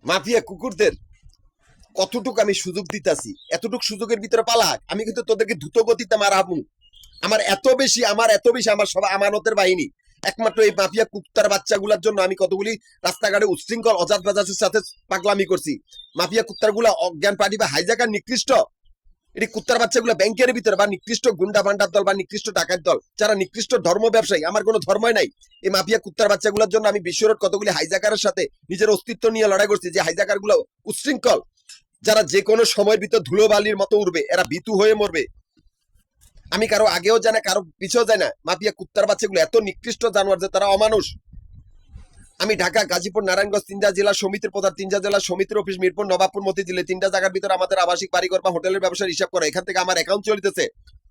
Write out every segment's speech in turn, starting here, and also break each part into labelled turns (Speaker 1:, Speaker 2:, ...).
Speaker 1: Mafia কুকুরদের কতটুক আমি সুযোগ দিতাছি, এতটুক সুযোগের ভিতরে পালাক আমি কিন্তু তোদেরকে দ্রুত গতিতে মারাবো। আমার এত বেশি আমার সব আমানতের বাহিনী। একমাত্র এই মাফিয়া কুত্তার বাচ্চাগুলোর জন্য আমি কতগুলি রাস্তাঘাটে উচ্ছৃঙ্খল অজাত বাজাজের সাথে পাগলামি করছি। মাফিয়া কুত্তারগুলা অজ্ঞান পার্টি বা হাইজাকার নিকৃষ্ট এটি কুত্তার বাচ্চাগুলো ব্যাংকের ভিতরে বা নিকৃষ্ট গুন্ডা ভান্ডার দল বা নিকৃষ্ট ডাকাত দল, যারা নিকৃষ্ট ধর্ম ব্যবসায়ী, আমার কোনো ধর্মই নাই। এই মাফিয়া কুত্তার বাচ্চাগুলোর জন্য আমি বিশ্বরোড কতগুলি হাইজাকারের সাথে নিজের অস্তিত্ব নিয়ে লড়াই করছি। যে হাইজাকার গুলো উচ্ছৃঙ্খল, যারা যে কোনো সময়ের ভিতর ধুলো বালির মতো উড়বে, এরা ভীতু হয়ে মরবে। আমি কারো আগেও জানা কারো পিছেও যায় না। মাফিয়া কুত্তার বাচ্চাগুলো এত নিকৃষ্ট জানোয়ার যে তারা অমানুষ। আমি ঢাকা, গাজীপুর, নারায়ণগঞ্জ তিনটা জেলা সমিতির প্রধান, তিনটা জেলা সমিতির অফিস মিরপুর, নবাবপুর, মতিঝিলে তিনটা জায়গার ভিতরে আমাদের আবাসিক বাড়িঘর বা হোটেলের ব্যবসার হিসাব করা, এখান থেকে আমার অ্যাকাউন্ট চলিতেছে।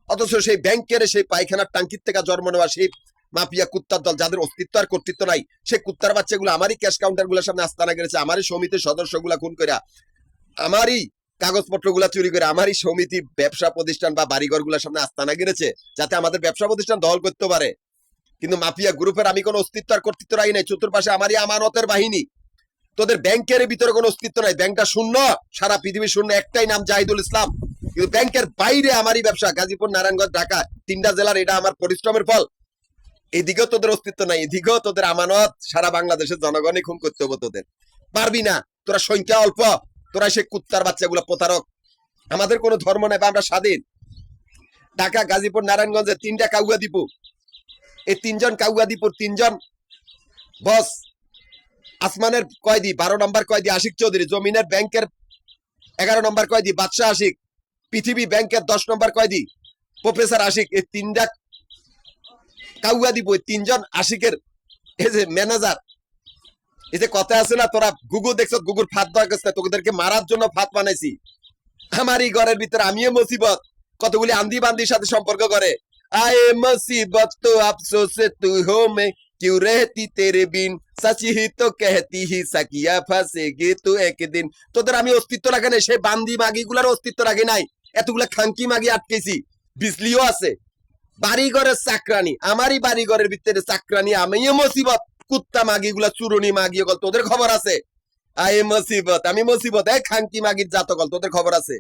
Speaker 1: অথচ সেই ব্যাংকের সেই পায়খানার টাঙ্কির থেকে জন্ম নেওয়া সেই মাফিয়া কুত্তার দল, যাদের অস্তিত্ব আর কর্তৃত্ব নাই, সেই কুত্তার বাচ্চাগুলো আমারই ক্যাশ কাউন্টার গুলোর সামনে আস্তানা গেছে, আমারই সমিতির সদস্যগুলা খুন করে, আমারই কাগজপত্রগুলা চুরি করে, আমারই সমিতি ব্যবসা প্রতিষ্ঠান বা বাড়িঘর গুলার সামনে আস্তানা গেড়েছে, যাতে আমাদের ব্যবসা প্রতিষ্ঠান দখল করতে পারে। কিন্তু মাফিয়া গ্রুপের আমি কোনো অস্তিত্ব আর কর্তৃত্ব রাখি নাই। চতুর্পাশে আমারই আমানতের বাহিনী। তোদের ব্যাংকের ভিতরে কোনো অস্তিত্ব নাই, ব্যাংকটা শূন্য, সারা পৃথিবী শূন্য, একটাই নাম জাহিদুল ইসলাম। কিন্তু ব্যাংকের বাইরে আমারই ব্যবসা, গাজীপুর, নারায়ণগঞ্জ, ঢাকা তিনটা জেলার, এটা আমার পরিশ্রমের ফল। এদিকেও তোদের অস্তিত্ব নাই, এদিকেও তোদের আমানত। সারা বাংলাদেশের জনগণই খুন করতে হবে তোদের, পারবি না। তোরা সংখ্যা অল্প, তোরা সে কুত্তার বাচ্চাগুলো প্রতারক। আমাদের কোনো ধর্ম নাই বা আমরা স্বাধীন। ঢাকা, গাজীপুর, নারায়ণগঞ্জের তিনটা কাউয়া দ্বীপু, এই তিনজন কাউয়া দ্বীপুর তিনজন বস। আসমানের কয়েদি 12 নম্বর কয়েদি আশিক চৌধুরী, জমিনের ব্যাংকের 11 নম্বর কয়েদি বাদশাহ আশিক, পৃথিবী ব্যাংকের 10 নম্বর কয়েদি প্রফেসর আশিক। এই তিনটা কাউয়া দিব, তিনজন আশিকের এই যে ম্যানেজার। এই যে কথা আছে না, তোরা গুগু দেখছ, গুগুর ফাঁদ দেওয়া গেছে, তোদেরকে মারার জন্য ফাঁদ বানাইছি। আমারই ঘরের ভিতরে আমিও মুসিবত, কতগুলি আন্দি বান্দির সাথে সম্পর্ক করে। আয়ে মুসিবত তো আফসোস তুই হো মে क्यों रहती तेरे बिन सच ही तो कहती ही सकिया फंसेगी तू एक दिन। তোদের আমি অস্তিত্ব রাখে নাই, সেই বান্দি মাগি গুলার অস্তিত্ব রাখে নাই। এতগুলা খাঙ্কি মাগি আটকেছি, বিজলিও আছে। বাড়িঘরের চাকরানি, আমারই বাড়িঘরের ভিতরে চাকরানি, আমিও মুসিবত। কুত্তা মাগি গুলা, চুরুনি মাগি গল, তোদের খবর আছে। আয়ে মুসিবত, আমি মুসিবত। এই খাঙ্কি মাগির জাতকল, তোদের খবর আছে।